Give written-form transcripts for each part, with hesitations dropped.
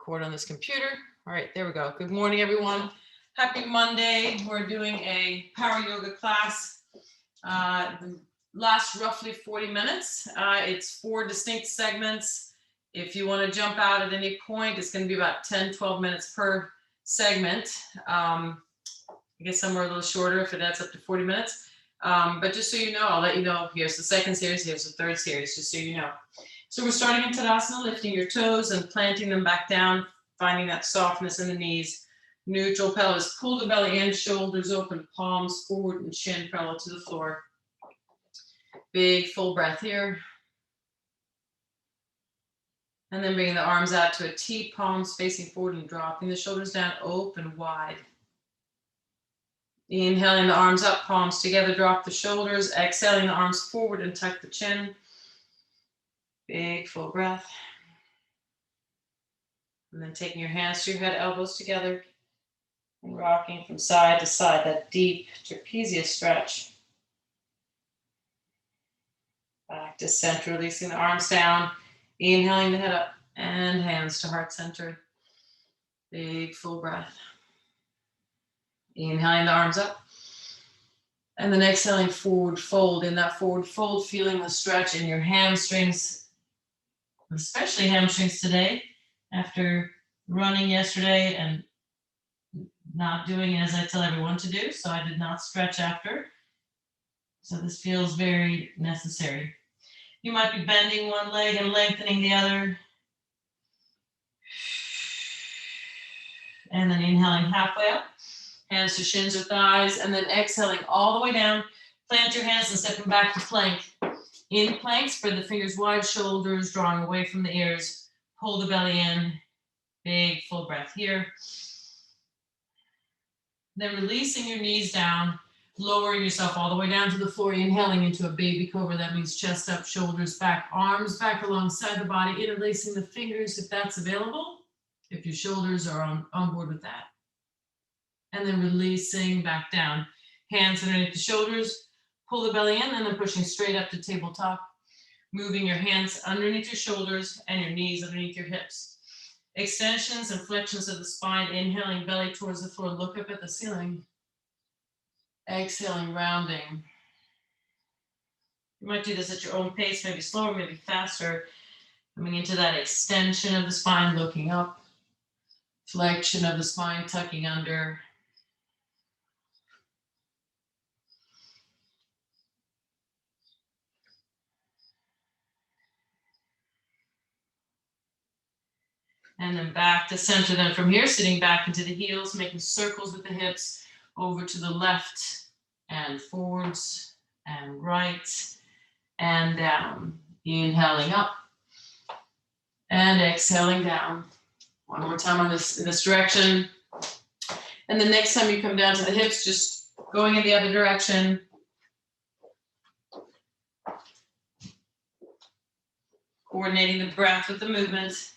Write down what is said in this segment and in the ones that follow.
record on this computer. All right, there we go. Good morning, everyone. Happy Monday. We're doing a power yoga class. Lasts roughly 40 minutes. It's 4 distinct segments. If you want to jump out at any point, it's going to be about 10, 12 minutes per segment. I guess some are a little shorter if it adds up to 40 minutes. But just so you know, I'll let you know, here's the second series, here's the third series, just so you know. So we're starting in Tadasana, lifting your toes and planting them back down, finding that softness in the knees. Neutral pelvis, pull the belly in, shoulders open, palms forward and chin parallel to the floor. Big full breath here. And then bringing the arms out to a T, palms facing forward and dropping the shoulders down, open wide. Inhaling the arms up, palms together, drop the shoulders. Exhaling the arms forward and tuck the chin. Big full breath. And then taking your hands to your head, elbows together, and rocking from side to side, that deep trapezius stretch. Back to center, releasing the arms down. Inhaling the head up and hands to heart center. Big full breath. Inhaling the arms up. And then exhaling, forward fold. In that forward fold, feeling the stretch in your hamstrings, especially hamstrings today, after running yesterday and not doing as I tell everyone to do. So I did not stretch after. So this feels very necessary. You might be bending one leg and lengthening the other. And then inhaling halfway up. Hands to shins or thighs, and then exhaling all the way down. Plant your hands and step them back to plank. In plank, spread the fingers wide, shoulders drawing away from the ears. Pull the belly in. Big full breath here. Then releasing your knees down, lowering yourself all the way down to the floor, inhaling into a baby cobra. That means chest up, shoulders back, arms back alongside the body, interlacing the fingers if that's available, if your shoulders are on board with that. And then releasing back down. Hands underneath the shoulders, pull the belly in, and then pushing straight up to tabletop. Moving your hands underneath your shoulders and your knees underneath your hips. Extensions and flexions of the spine, inhaling belly towards the floor, look up at the ceiling. Exhaling, rounding. You might do this at your own pace, maybe slower, maybe faster. Coming into that extension of the spine, looking up. Flexion of the spine, tucking under. And then back to center. Then from here, sitting back into the heels, making circles with the hips, over to the left and forwards and right and down. Inhaling up and exhaling down. One more time in this direction. And the next time you come down to the hips, just going in the other direction. Coordinating the breath with the movement.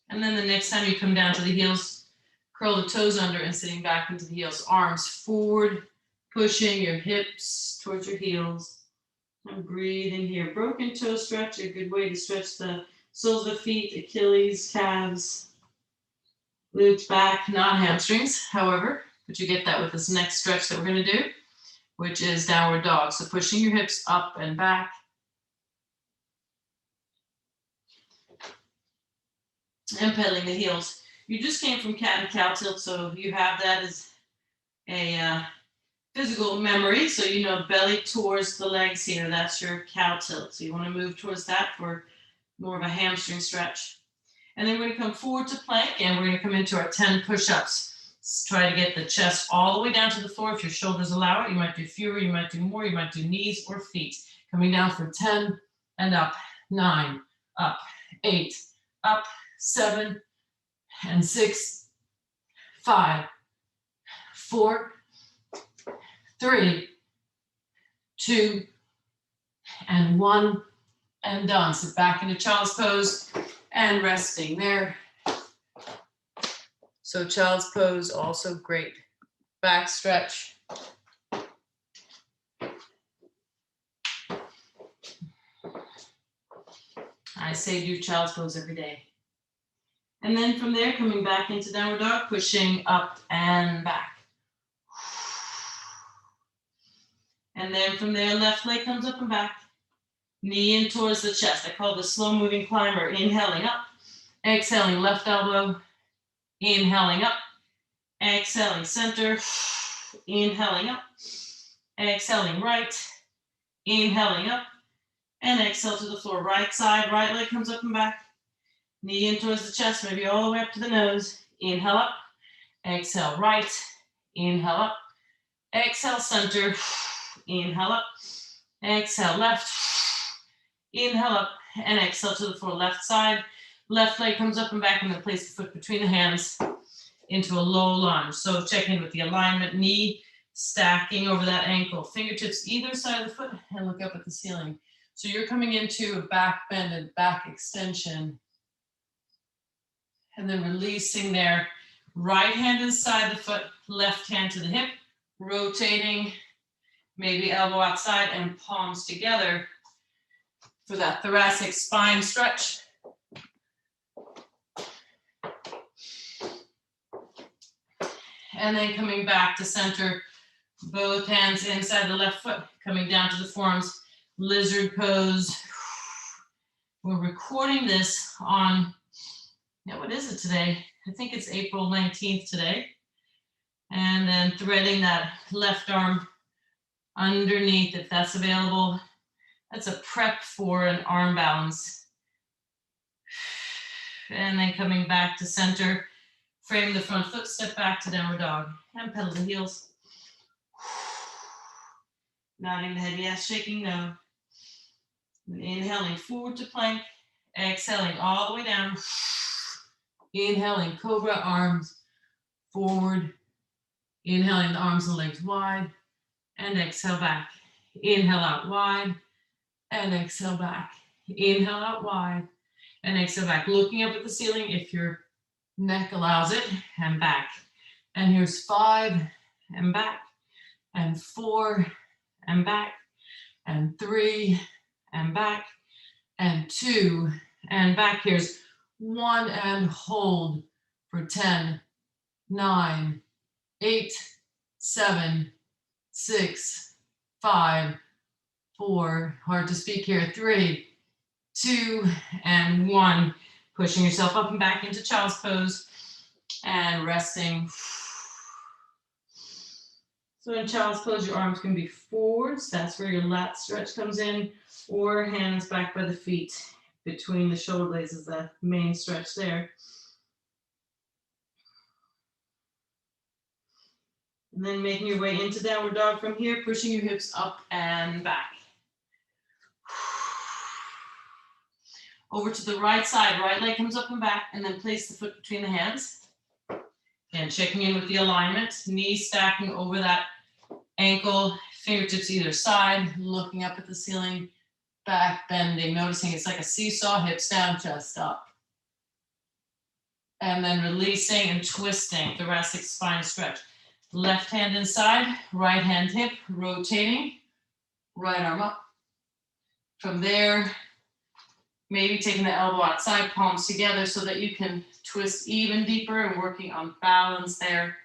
And then the next time you come down to the heels, curl the toes under and sitting back into the heels. Arms forward, pushing your hips towards your heels. And breathing here. Broken toe stretch, a good way to stretch the soles of the feet, Achilles, calves, glutes back, not hamstrings, however. But you get that with this next stretch that we're going to do, which is downward dog. So pushing your hips up and back. And pedaling the heels. You just came from cat and cow tilt, so you have that as a physical memory. So you know belly towards the legs here, that's your cow tilt. So you want to move towards that for more of a hamstring stretch. And then we're going to come forward to plank, and we're going to come into our 10 push-ups. Let's try to get the chest all the way down to the floor. If your shoulders allow it, you might do fewer, you might do more, you might do knees or feet. Coming down for 10 and up, 9, up, 8, up, 7 and 6, 5, 4, 3, 2, and 1, and done. Sit back into child's pose and resting there. So child's pose, also great back stretch. I say do child's pose every day. And then from there, coming back into downward dog, pushing up and back. And then from there, left leg comes up and back. Knee in towards the chest. I call it the slow moving climber. Inhaling up, exhaling left elbow, inhaling up, exhaling center, inhaling up, exhaling right, inhaling up, and exhale to the floor. Right side, right leg comes up and back. Knee in towards the chest, maybe all the way up to the nose. Inhale up, exhale right, inhale up, exhale center, inhale up, exhale left, inhale up, and exhale to the floor. Left side, left leg comes up and back, and then place the foot between the hands into a low lunge. So check in with the alignment, knee stacking over that ankle, fingertips either side of the foot, and look up at the ceiling. So you're coming into a back bend and back extension, and then releasing there. Right hand inside the foot, left hand to the hip, rotating, maybe elbow outside and palms together for that thoracic spine stretch. And then coming back to center, both hands inside the left foot, coming down to the forearms, lizard pose. We're recording this on, what is it today? I think it's April 19th today. And then threading that left arm underneath, if that's available. That's a prep for an arm balance. And then coming back to center, frame the front foot, step back to downward dog, and pedal the heels. Nodding the head, yes, shaking no. Inhaling forward to plank, exhaling all the way down. Inhaling cobra, arms forward. Inhaling the arms and legs wide, and exhale back. Inhale out wide, and exhale back. Inhale out wide, and exhale back. Looking up at the ceiling if your neck allows it, and back. And here's 5, and back, and 4, and back, and 3, and back, and 2, and back. Here's 1, and hold for 10, 9, 8, 7, 6, 5, 4, hard to speak here, 3, 2, and 1. Pushing yourself up and back into child's pose and resting. So in child's pose, your arms can be forwards. That's where your lat stretch comes in, or hands back by the feet between the shoulder blades is the main stretch there. And then making your way into downward dog from here, pushing your hips up and back. Over to the right side, right leg comes up and back, and then place the foot between the hands. And checking in with the alignment, knees stacking over that ankle, fingertips either side, looking up at the ceiling, back bending, noticing it's like a seesaw, hips down, chest up. And then releasing and twisting, thoracic spine stretch. Left hand inside, right hand hip, rotating, right arm up. From there, maybe taking the elbow outside, palms together so that you can twist even deeper and working on balance there.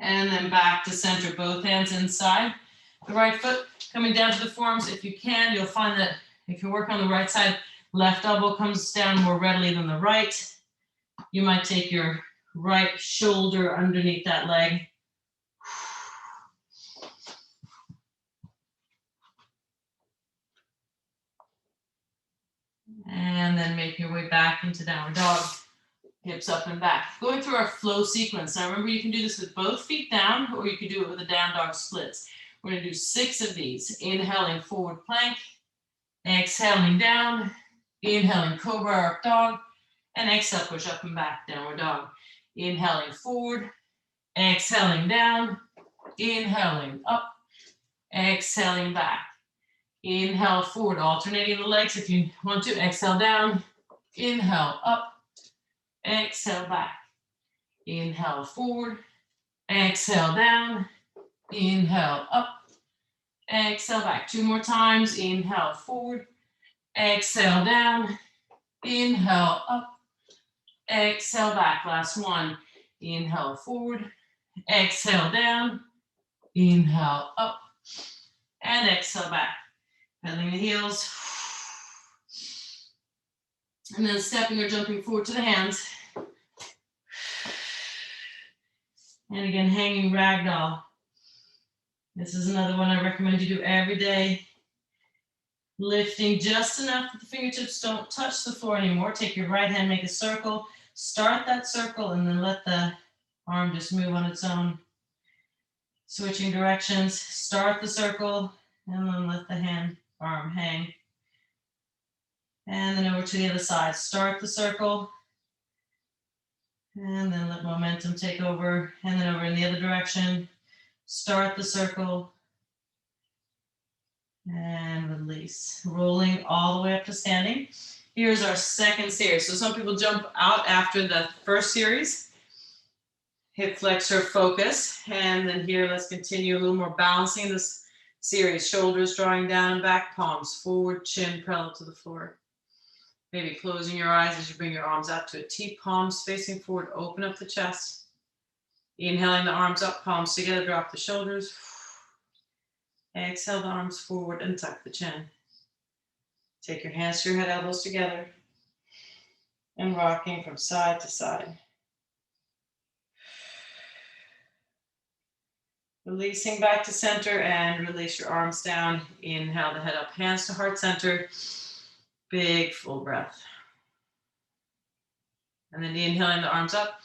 And then back to center, both hands inside. The right foot coming down to the forearms. If you can, you'll find that if you work on the right side, left elbow comes down more readily than the right. You might take your right shoulder underneath that leg. And then make your way back into downward dog, hips up and back. Going through our flow sequence. Now remember, you can do this with both feet down, or you can do it with a down dog splits. We're going to do 6 of these. Inhaling forward plank, exhaling down, inhaling cobra up dog, and exhale, push up and back, downward dog. Inhaling forward, exhaling down, inhaling up, exhaling back. Inhale forward, alternating the legs if you want to. Exhale down, inhale up, exhale back. Inhale forward, exhale down, inhale up, Exhale back. 2 more times. Inhale forward. Exhale down. Inhale up. Exhale back. Last one. Inhale forward. Exhale down. Inhale up. And exhale back. Pedaling the heels. And then stepping or jumping forward to the hands. And again, hanging ragdoll. This is another one I recommend you do every day. Lifting just enough that the fingertips don't touch the floor anymore. Take your right hand, make a circle. Start that circle and then let the arm just move on its own. Switching directions. Start the circle and then let the arm hang. And then over to the other side. Start the circle. And then let momentum take over. And then over in the other direction. Start the circle. And release. Rolling all the way up to standing. Here's our second series. So some people jump out after the first series. Hip flexor focus. And then here, let's continue a little more balancing this series. Shoulders drawing down and back, palms forward, chin parallel to the floor. Maybe closing your eyes as you bring your arms out to a T, palms facing forward, open up the chest. Inhaling the arms up, palms together, drop the shoulders. Exhale the arms forward and tuck the chin. Take your hands to your head, elbows together. And rocking from side to side. Releasing back to center and release your arms down. Inhale the head up, hands to heart center. Big full breath. And then inhaling the arms up.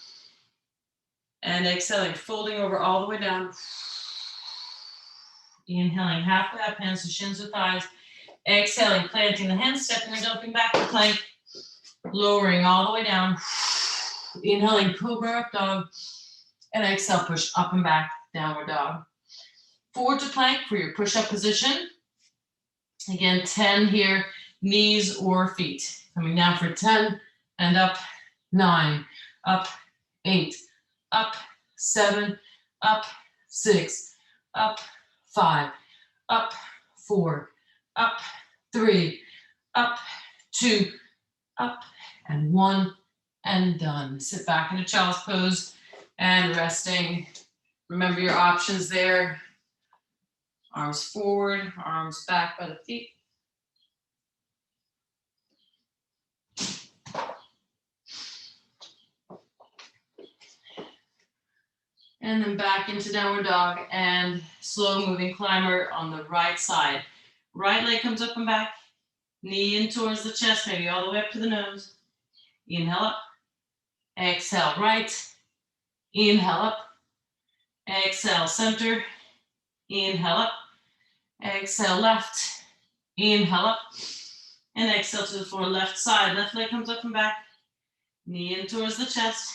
And exhaling, folding over all the way down. Inhaling halfway up, hands to shins or thighs. Exhaling, planting the hands, stepping and jumping back to plank. Lowering all the way down. Inhaling, cobra up dog. And exhale, push up and back, downward dog. Forward to plank for your push-up position. Again, 10 here, knees or feet. Coming down for 10 and up, 9, up, 8, up, 7, up, 6, up, 5, up, 4, up, 3, up, 2, up, and 1, and done. Sit back in a child's pose and resting. Remember your options there. Arms forward, arms back by the feet. And then back into downward dog and slow moving climber on the right side. Right leg comes up and back, knee in towards the chest, maybe all the way up to the nose. Inhale up, exhale right, inhale up, exhale center, inhale up, exhale left, inhale up, and exhale to the floor, left side. Left leg comes up and back, knee in towards the chest,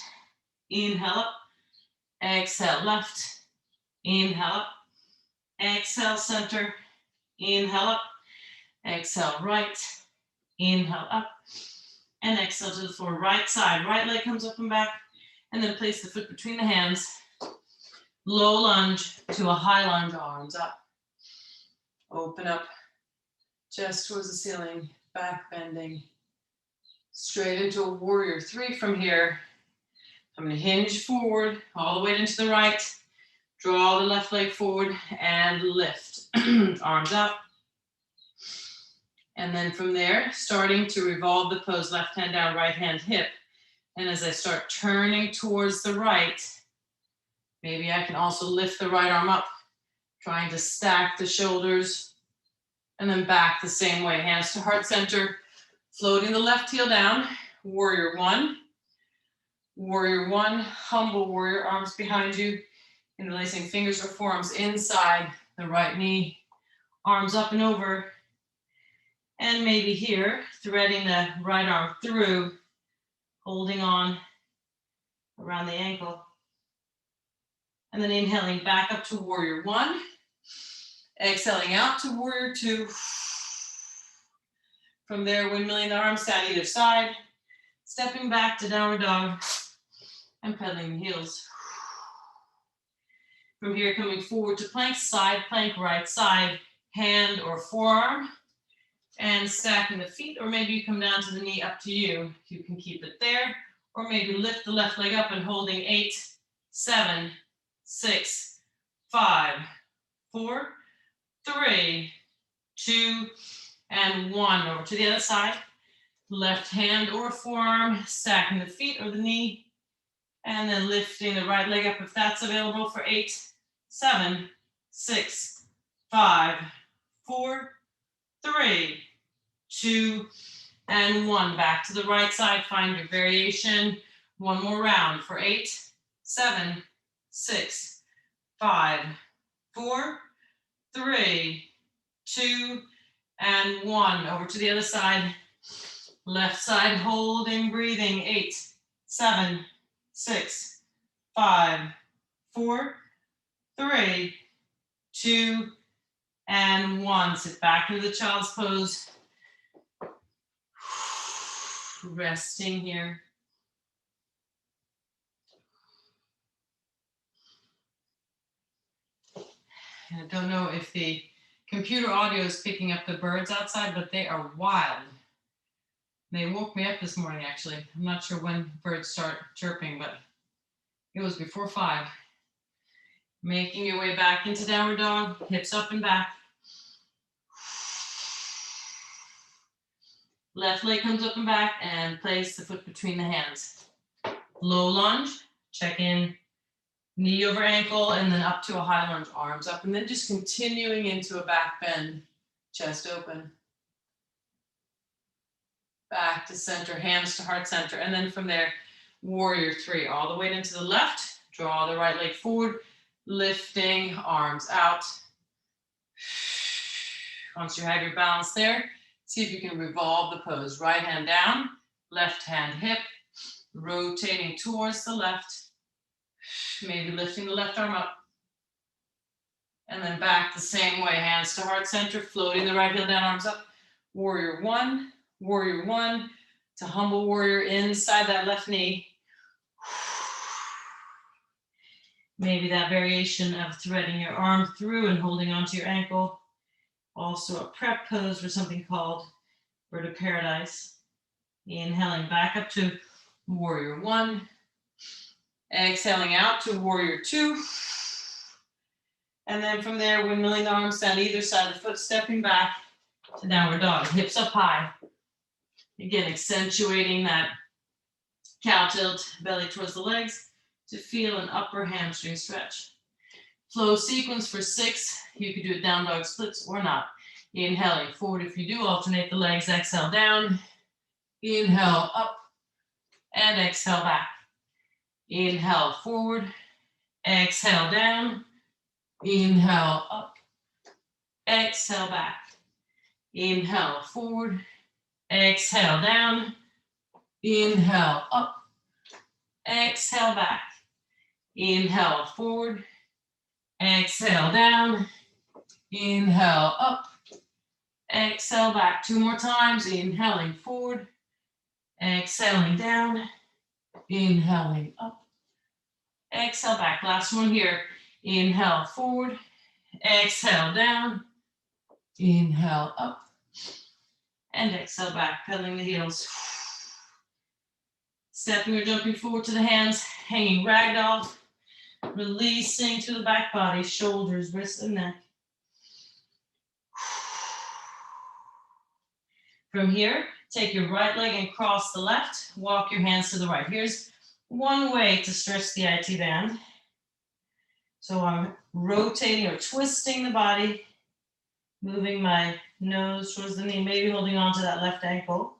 inhale up, exhale left, inhale up, exhale center, inhale up, exhale right, inhale up, and exhale to the floor, right side. Right leg comes up and back, and then place the foot between the hands. Low lunge to a high lunge, arms up. Open up, chest towards the ceiling, back bending. Straight into a warrior 3 from here. I'm going to hinge forward, all the way into the right. Draw the left leg forward and lift. Arms up. And then from there, starting to revolve the pose, left hand down, right hand hip. And as I start turning towards the right, maybe I can also lift the right arm up, trying to stack the shoulders, and then back the same way. Hands to heart center, floating the left heel down. Warrior 1. Warrior 1, humble warrior, arms behind you, interlacing fingers or forearms inside the right knee, arms up and over. And maybe here, threading the right arm through, holding on around the ankle. And then inhaling back up to warrior 1. Exhaling out to warrior 2. From there, windmilling the arms down either side. Stepping back to downward dog. And pedaling the heels. From here, coming forward to plank, side plank, right side. hand or forearm, and stacking the feet, or maybe you come down to the knee, up to you. You can keep it there, or maybe lift the left leg up and holding 8, 7, 6, 5, 4, 3, 2, and 1. Over to the other side. Left hand or forearm, stacking the feet or the knee, and then lifting the right leg up if that's available for 8, 7, 6, 5, 4, 3, 2, and 1. Back to the right side. Find your variation. One more round for 8, 7, 6, 5, 4, 3, 2, and 1. Over to the other side. Left side, holding, breathing. 8, 7, 6, 5, 4, 3, 2, and 1. Sit back into the child's pose. Resting here. And I don't know if the computer audio is picking up the birds outside, but they are wild. They woke me up this morning, actually. I'm not sure when birds start chirping, but it was before 5. Making your way back into downward dog, hips up and back. Left leg comes up and back, and place the foot between the hands. Low lunge, check in, knee over ankle, and then up to a high lunge, arms up, and then just continuing into a back bend, chest open. Back to center, hands to heart center, and then from there, warrior 3, all the way into the left. Draw the right leg forward, lifting, arms out. Once you have your balance there, see if you can revolve the pose. Right hand down, left hand hip, rotating towards the left. Maybe lifting the left arm up. And then back the same way, hands to heart center, floating the right heel down, arms up. Warrior 1. Warrior 1 to humble warrior inside that left knee. Maybe that variation of threading your arm through and holding onto your ankle. Also a prep pose for something called Bird of Paradise. Inhaling back up to warrior 1. Exhaling out to warrior 2. And then from there, windmilling the arms down either side of the foot, stepping back to downward dog. Hips up high. Again, accentuating that cow tilt, belly towards the legs to feel an upper hamstring stretch. Flow sequence for 6. You could do it down dog splits or not. Inhaling forward. If you do, alternate the legs. Exhale down. Inhale up. And exhale back. Inhale forward. Exhale down. Inhale up. Exhale back. Inhale forward. Exhale down. Inhale up. Exhale back. Inhale forward. Exhale down. Inhale up. Exhale back. 2 more times. Inhaling forward. Exhaling down. Inhaling up. Exhale back. Last one here. Inhale forward. Exhale down. Inhale up. And exhale back, pedaling the heels. Stepping or jumping forward to the hands, hanging ragdoll. Releasing to the back body, shoulders, wrists, and neck. From here, take your right leg and cross the left. Walk your hands to the right. Here's one way to stretch the IT band. So I'm rotating or twisting the body, moving my nose towards the knee, maybe holding on to that left ankle.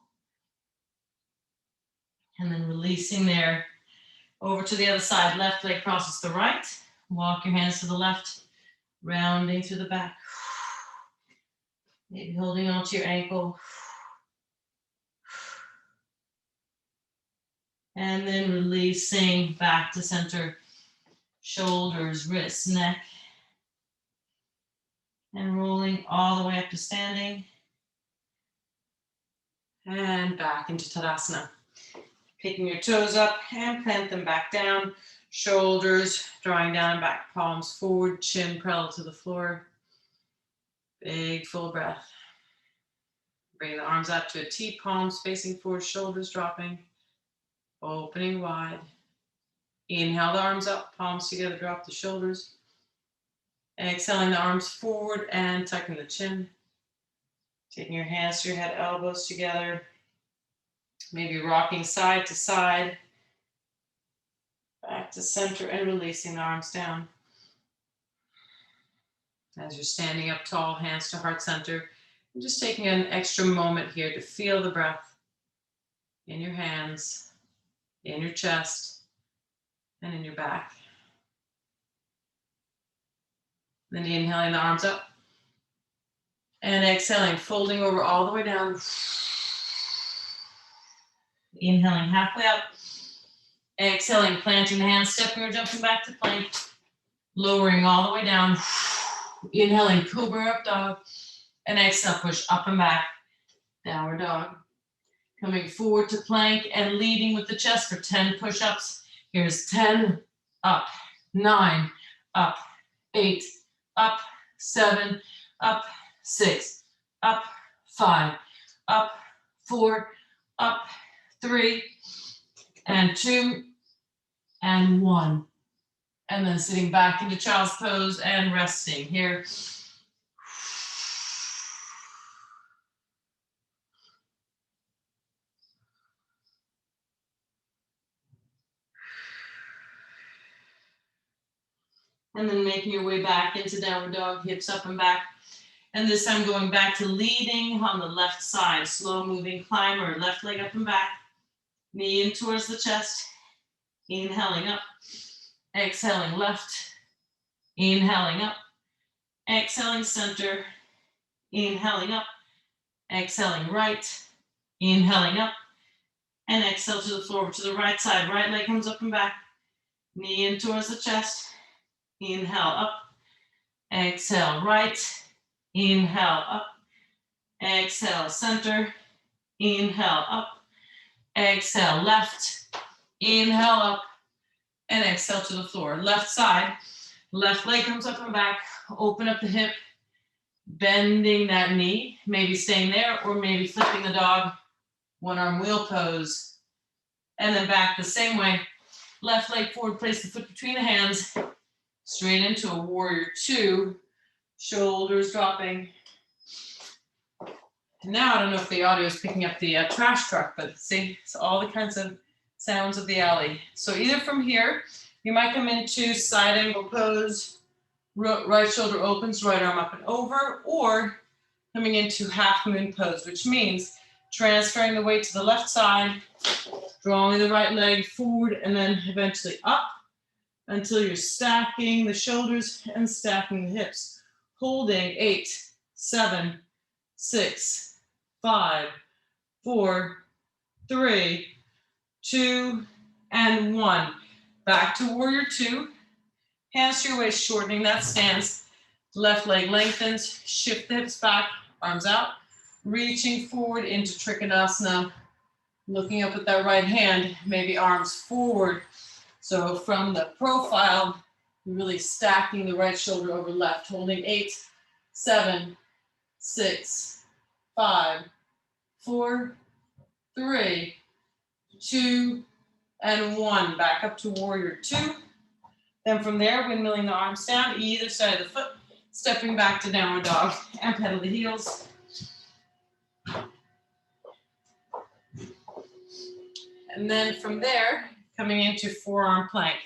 And then releasing there. Over to the other side, left leg crosses the right. Walk your hands to the left, rounding through the back. Maybe holding onto your ankle. And then releasing back to center. Shoulders, wrists, neck. And rolling all the way up to standing. And back into Tadasana. Picking your toes up and plant them back down. Shoulders drawing down and back, palms forward, chin parallel to the floor. Big full breath. Bring the arms out to a T, palms facing forward, shoulders dropping, opening wide. Inhale the arms up, palms together, drop the shoulders. Exhaling the arms forward and tucking the chin. Taking your hands to your head, elbows together. Maybe rocking side to side. Back to center and releasing the arms down. As you're standing up tall, hands to heart center. And just taking an extra moment here to feel the breath in your hands, in your chest, and in your back. Then inhaling the arms up. And exhaling, folding over all the way down. Inhaling halfway up. Exhaling, planting the hands, stepping or jumping back to plank. Lowering all the way down. Inhaling, cobra up dog. And exhale, push up and back. Downward dog. Coming forward to plank and leading with the chest for 10 push-ups. Here's 10, up, 9, up, 8, up, 7, up, 6, up, 5, up, 4, up, 3, and 2, and 1. And then sitting back into child's pose and resting here. And then making your way back into downward dog, hips up and back. And this time going back to leading on the left side, slow moving climber, left leg up and back, knee in towards the chest, inhaling up, exhaling left, inhaling up, exhaling center, inhaling up, exhaling right, inhaling up, and exhale to the floor, to the right side, right leg comes up and back, knee in towards the chest, inhale up, exhale right, inhale up, exhale center, inhale up, exhale left, inhale up, and exhale to the floor. Left side, left leg comes up and back, open up the hip, bending that knee, maybe staying there or maybe flipping the dog, one arm wheel pose, and then back the same way. Left leg forward, place the foot between the hands, straight into a warrior two, shoulders dropping. Now, I don't know if the audio is picking up the trash truck, but see, it's all the kinds of sounds of the alley. So either from here, you might come into side angle pose, right shoulder opens, right arm up and over, or coming into half moon pose, which means transferring the weight to the left side, drawing the right leg forward, and then eventually up until you're stacking the shoulders and stacking the hips. Holding 8, 7, 6, 5, 4, 3, 2, and 1. Back to warrior two. Hands to your waist, shortening that stance. Left leg lengthens, shift the hips back, arms out, reaching forward into Trikonasana. Looking up at that right hand, maybe arms forward. So from the profile, really stacking the right shoulder over left, holding 8, 7, 6, 5, 4, 3, 2, and 1. Back up to warrior two. Then from there, windmilling the arms down, either side of the foot, stepping back to downward dog, and pedal the heels. And then from there, coming into forearm plank.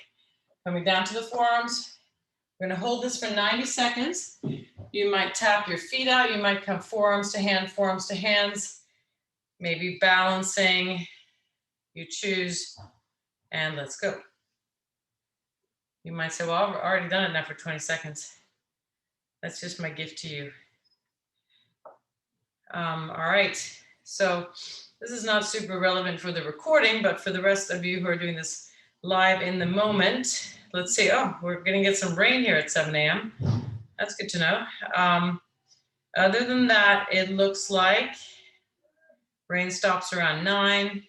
Coming down to the forearms. We're gonna hold this for 90 seconds. You might tap your feet out. You might come forearms to hands, maybe balancing. You choose, and let's go. You might say, well, I've already done it now for 20 seconds. That's just my gift to you. All right, so this is not super relevant for the recording, but for the rest of you who are doing this live in the moment, let's see, oh, we're gonna get some rain here at 7 a.m. That's good to know. Other than that, it looks like rain stops around 9.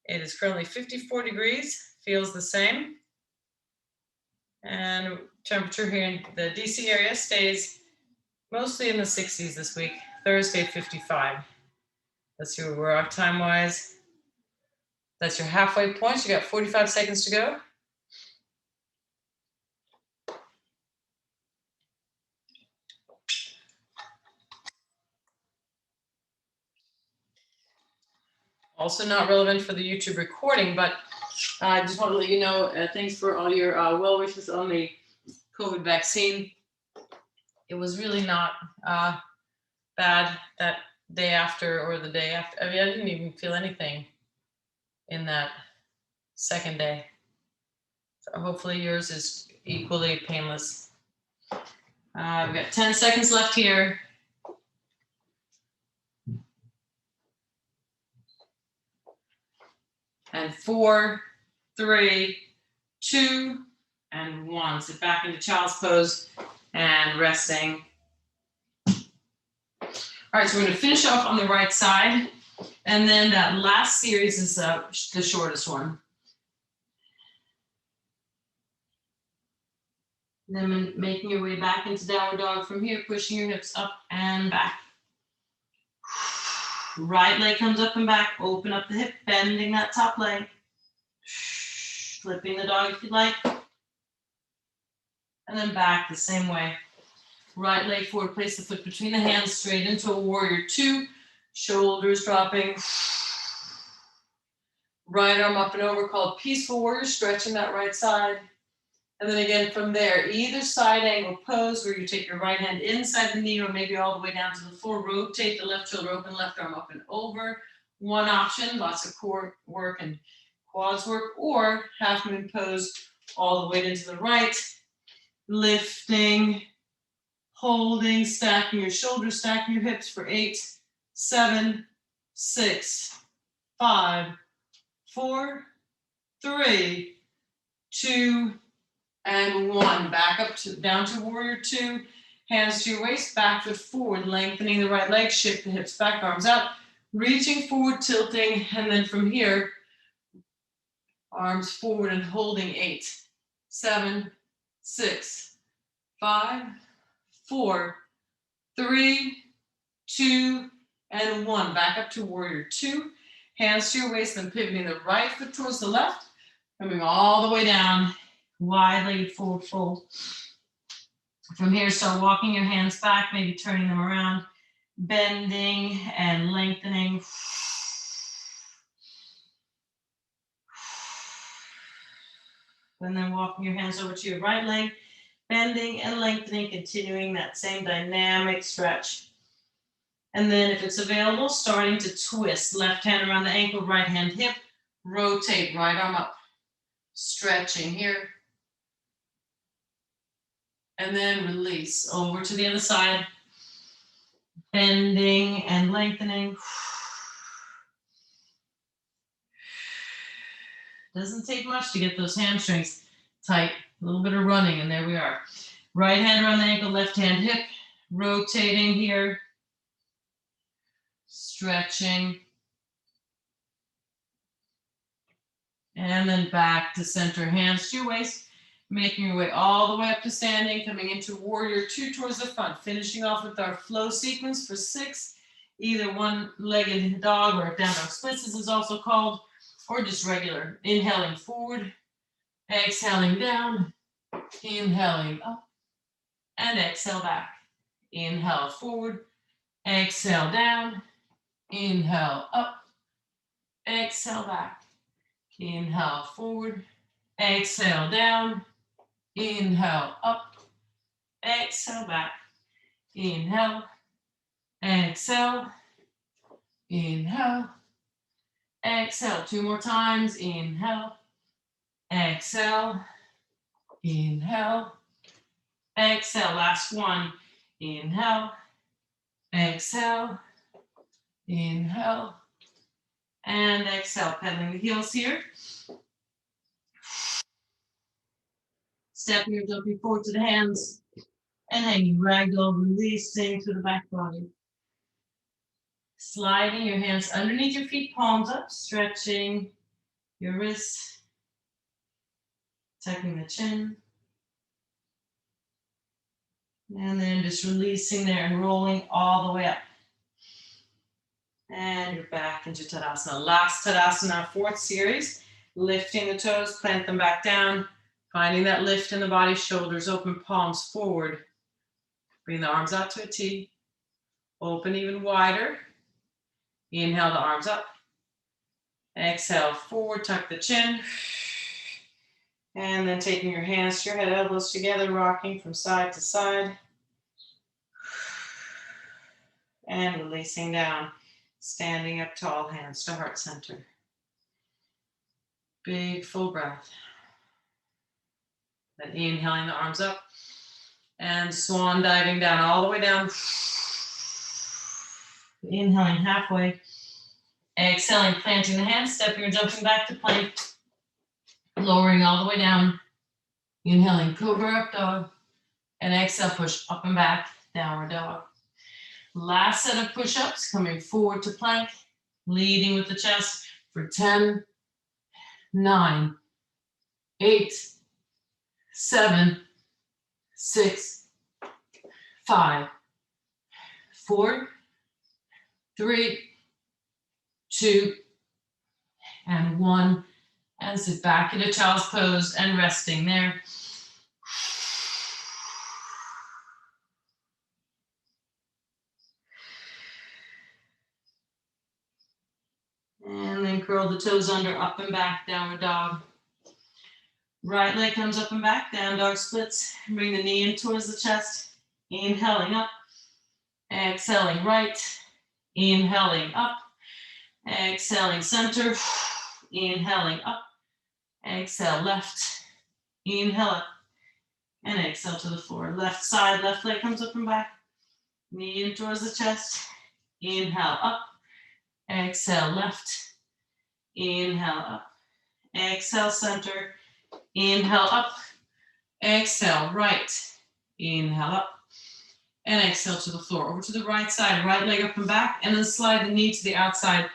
It is currently 54 degrees, feels the same. And temperature here in the DC area stays Mostly in the 60s this week. Thursday, 55. Let's see where we're at time-wise. That's your halfway point. You got 45 seconds to go. Also not relevant for the YouTube recording, but I just want to let you know, thanks for all your well wishes on the COVID vaccine. It was really not bad that day after or the day after. I mean, I didn't even feel anything in that second day. So hopefully yours is equally painless. We've got 10 seconds left here. And 4, 3, 2, and 1. Sit back into child's pose and resting. All right, so we're going to finish off on the right side. And then that last series is the shortest one. And then making your way back into downward dog from here, pushing your hips up and back. Right leg comes up and back, open up the hip, bending that top leg. Flipping the dog if you'd like. And then back the same way. Right leg forward, place the foot between the hands, straight into a warrior 2. Shoulders dropping. Right arm up and over, called peaceful warrior, stretching that right side. And then again from there, either side angle pose where you take your right hand inside the knee or maybe all the way down to the floor. Rotate the left shoulder open, left arm up and over. One option, lots of core work and quads work, or half moon pose all the way into the right. Lifting, holding, stacking your shoulders, stacking your hips for 8, 7, 6, 5, 4, 3, 2, and 1. Back up to down to warrior 2. Hands to your waist, back foot forward, lengthening the right leg, shift the hips back, arms out, reaching forward, tilting, and then from here, arms forward and holding 8, 7, 6, 5, 4, 3, 2, and 1. Back up to warrior 2. Hands to your waist, then pivoting the right foot towards the left, coming all the way down, wide-legged forward fold. From here, start walking your hands back, maybe turning them around, bending and lengthening. And then walking your hands over to your right leg, bending and lengthening, continuing that same dynamic stretch. And then if it's available, starting to twist. Left hand around the ankle, right hand hip, rotate, right arm up. Stretching here. And then release over to the other side. Bending and lengthening. Doesn't take much to get those hamstrings tight. A little bit of running, and there we are. Right hand around the ankle, left hand hip, rotating here. Stretching. And then back to center, hands to your waist, making your way all the way up to standing, coming into warrior 2 towards the front, finishing off with our flow sequence for 6, either one-legged dog or down dog splits, as is also called, or just regular. Inhaling forward, exhaling down, inhaling up, and exhale back. Inhale forward, exhale down, inhale up, exhale back. Inhale forward, exhale down, inhale up, exhale back. Inhale, exhale, inhale, exhale. 2 more times. Inhale, exhale, inhale, exhale. Last one. Inhale, exhale, inhale, and exhale. Pedaling the heels here. Stepping or jumping forward to the hands and hanging ragdoll, releasing to the back body. Sliding your hands underneath your feet, palms up, stretching your wrists, tucking the chin. And then just releasing there and rolling all the way up. And you're back into Tadasana. Last Tadasana, fourth series. Lifting the toes, plant them back down. Finding that lift in the body, shoulders open, palms forward. Bring the arms out to a T. Open even wider. Inhale the arms up. Exhale, forward, tuck the chin. And then taking your hands to your head, elbows together, rocking from side to side. And releasing down. Standing up tall, hands to heart center. Big full breath. Then inhaling the arms up. And swan diving down all the way down. Inhaling halfway. Exhaling, planting the hands, stepping or jumping back to plank. Lowering all the way down. Inhaling, cobra up dog. And exhale, push up and back, downward dog. Last set of push-ups, coming forward to plank, leading with the chest for 10, 9, 8, 7, 6, 5, 4, 3, 2, and 1. And sit back into child's pose and resting there. And then curl the toes under, up and back, downward dog. Right leg comes up and back, down dog splits. Bring the knee in towards the chest. Inhaling up. Exhaling right. Inhaling up. Exhaling center. Inhaling up. Exhale left. Inhale up. And exhale to the floor. Left side, left leg comes up and back. Knee in towards the chest. Inhale up. Exhale left. Inhale up. Exhale center. Inhale up. Exhale right. Inhale up. And exhale to the floor. Over to the right side. Right leg up and back. And then slide the knee to the outside.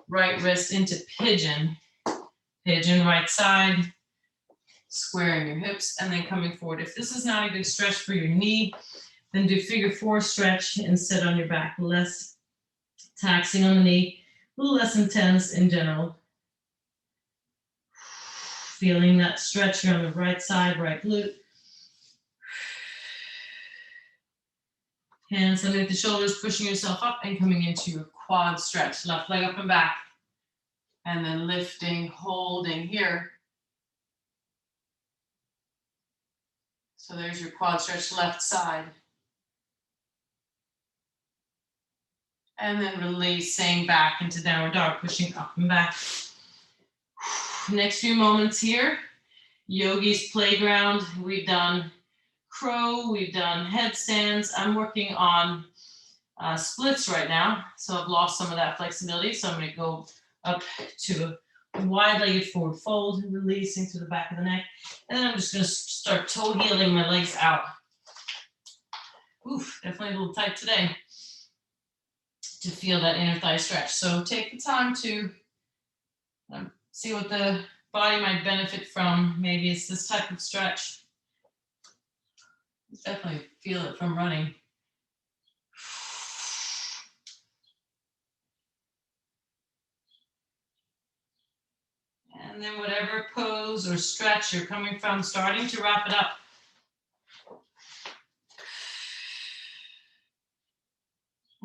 Right wrist into pigeon. Pigeon right side. Squaring your hips and then coming forward. If this is not a good stretch for your knee, then do figure 4 stretch and sit on your back. Less taxing on the knee, a little less intense in general. Feeling that stretch here on the right side, right glute. Hands underneath the shoulders, pushing yourself up and coming into your quad stretch. Left leg up and back. And then lifting, holding here. So there's your quad stretch, left side. And then releasing back into downward dog, pushing up and back. Next few moments here, Yogi's Playground. We've done crow, we've done headstands. I'm working on splits right now, so I've lost some of that flexibility. So I'm going to go up to a wide-legged forward fold, releasing to the back of the neck. And then I'm just going to start toe heeling my legs out. Oof, definitely a little tight today to feel that inner thigh stretch. So take the time to see what the body might benefit from. Maybe it's this type of stretch. Definitely feel it from running. And then whatever pose or stretch you're coming from, starting to wrap it up.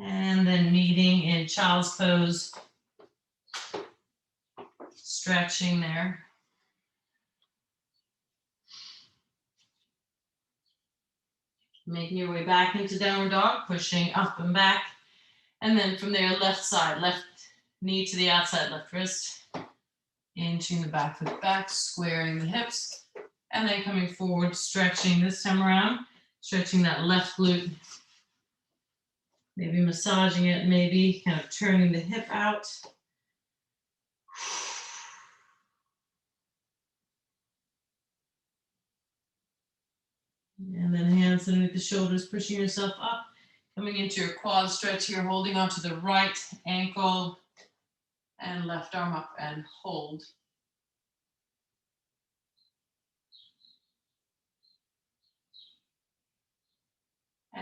And then meeting in child's pose. Stretching there. Making your way back into downward dog, pushing up and back. And then from there, left side, left knee to the outside, left wrist. Inching the back foot back, squaring the hips. And then coming forward, stretching this time around. Stretching that left glute. Maybe massaging it, maybe kind of turning the hip out. And then hands underneath the shoulders, pushing yourself up. Coming into your quad stretch here, holding onto the right ankle and left arm up and hold.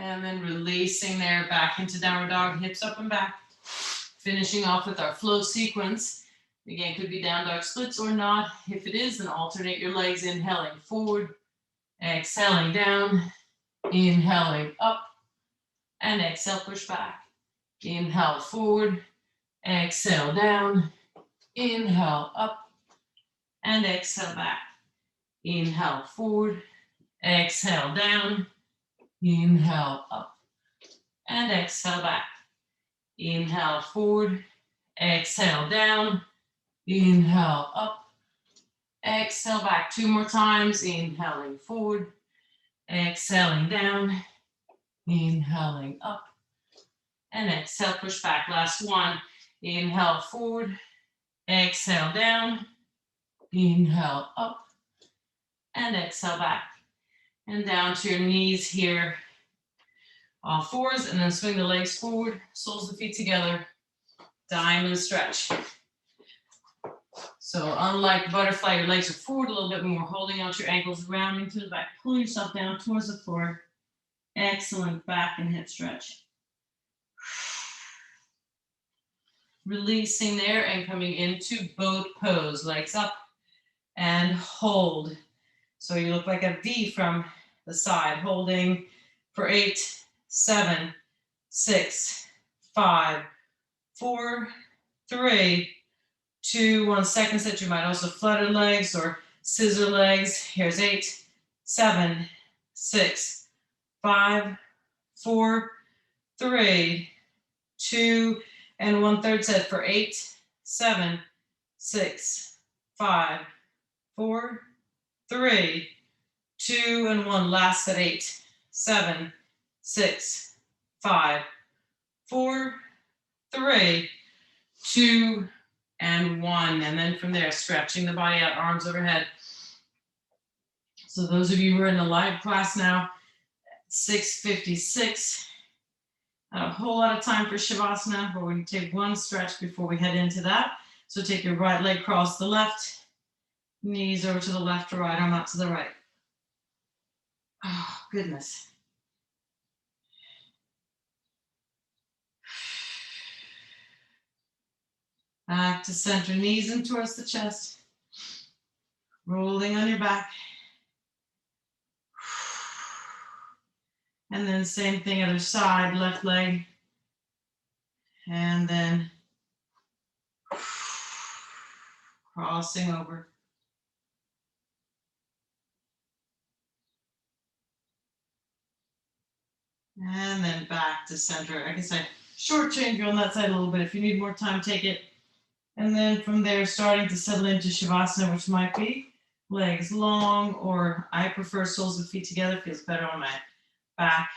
And then releasing there back into downward dog, hips up and back. Finishing off with our flow sequence. Again, could be down dog splits or not. If it is, then alternate your legs, inhaling forward, exhaling down, inhaling up, and exhale, push back. Inhale forward, exhale down, inhale up, and exhale back. Inhale forward, exhale down, inhale up, and exhale back. Inhale forward, exhale down, inhale up, exhale back. 2 more times. Inhaling forward, exhaling down, inhaling up, and exhale, push back. Last one. Inhale forward, exhale down, inhale up, and exhale back. And down to your knees here. All fours, and then swing the legs forward, soles of the feet together, diamond stretch. So unlike butterfly, your legs are forward a little bit more, holding out your ankles, rounding to the back, pull yourself down towards the floor. Excellent back and hip stretch. Releasing there and coming into boat pose, legs up and hold. So you look like a V from the side, holding for 8, 7, 6, 5, 4, 3, 2, 1. Second set, you might also flutter legs or scissor legs. Here's 8, 7, 6, 5, 4, 3, 2, and 1/3 set for 8, 7, 6, 5, 4, 3, 2, and 1. Last set, 8, 7, 6, 5, 4, 3, 2, and 1. And then from there, stretching the body out, arms overhead. So those of you who are in the live class now, 6:56. Not a whole lot of time for Shavasana, but we're going to take one stretch before we head into that. So take your right leg cross the left, knees over to the left or right, arm out to the right. Oh, goodness. Back to center, knees in towards the chest. Rolling on your back. And then same thing, other side, left leg. And then crossing over. And then back to center. I guess I shortchange you on that side a little bit. If you need more time, take it. And then from there, starting to settle into Shavasana, which might be legs long, or I prefer soles of feet together, feels better on my back.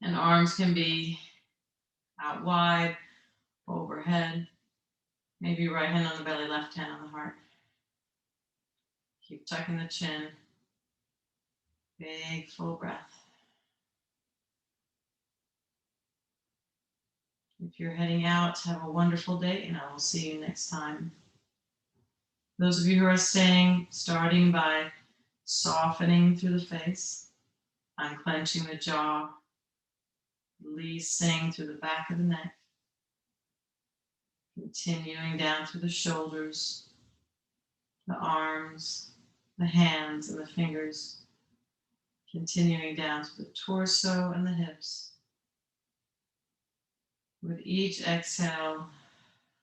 And arms can be out wide, overhead. Maybe right hand on the belly, left hand on the heart. Keep tucking the chin. Big full breath. If you're heading out, have a wonderful day, and I will see you next time. Those of you who are staying, starting by softening through the face, unclenching the jaw, releasing through the back of the neck, continuing down through the shoulders, the arms, the hands, and the fingers, continuing down to the torso and the hips. With each exhale,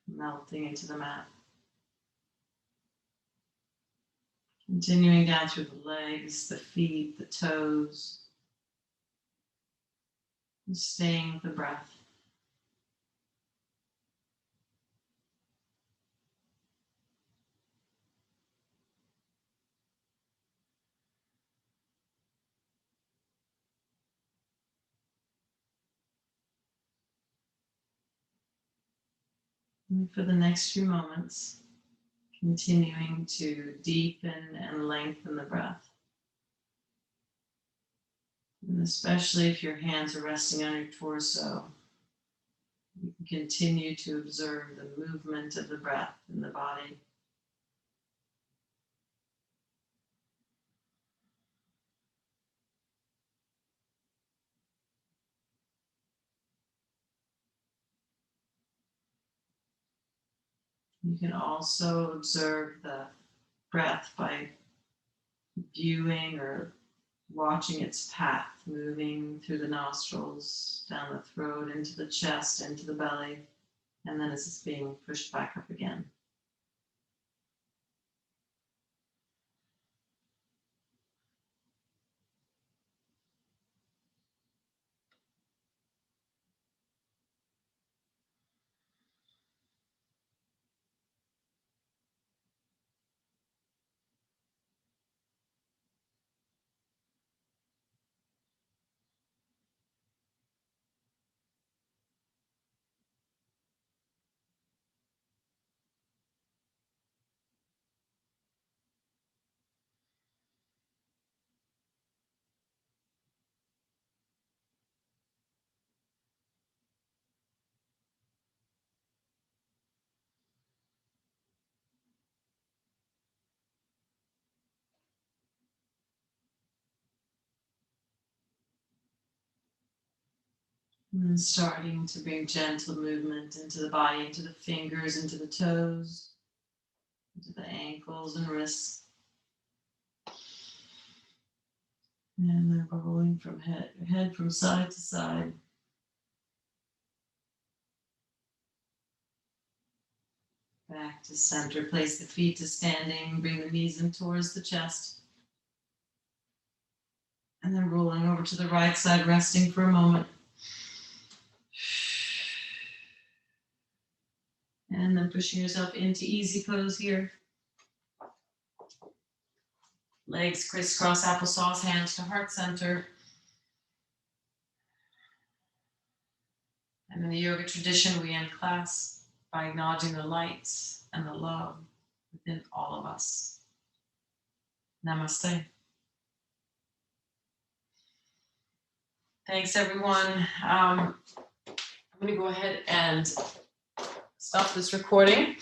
melting into the mat. Continuing down through the legs, the feet, the toes. And staying with the breath. And for the next few moments, continuing to deepen and lengthen the breath. And especially if your hands are resting on your torso, you can continue to observe the movement of the breath in the body. You can also observe the breath by viewing or watching its path, moving through the nostrils, down the throat, into the chest, into the belly, and then as it's being pushed back up again. And then starting to bring gentle movement into the body, into the fingers, into the toes, into the ankles and wrists. And then rolling from head from side to side. Back to center. Place the feet to standing. Bring the knees in towards the chest. And then rolling over to the right side, resting for a moment. And then pushing yourself into easy pose here. Legs crisscross applesauce, hands to heart center. And in the yoga tradition, we end class by acknowledging the light and the love within all of us. Namaste. Thanks, everyone. I'm going to go ahead and stop this recording.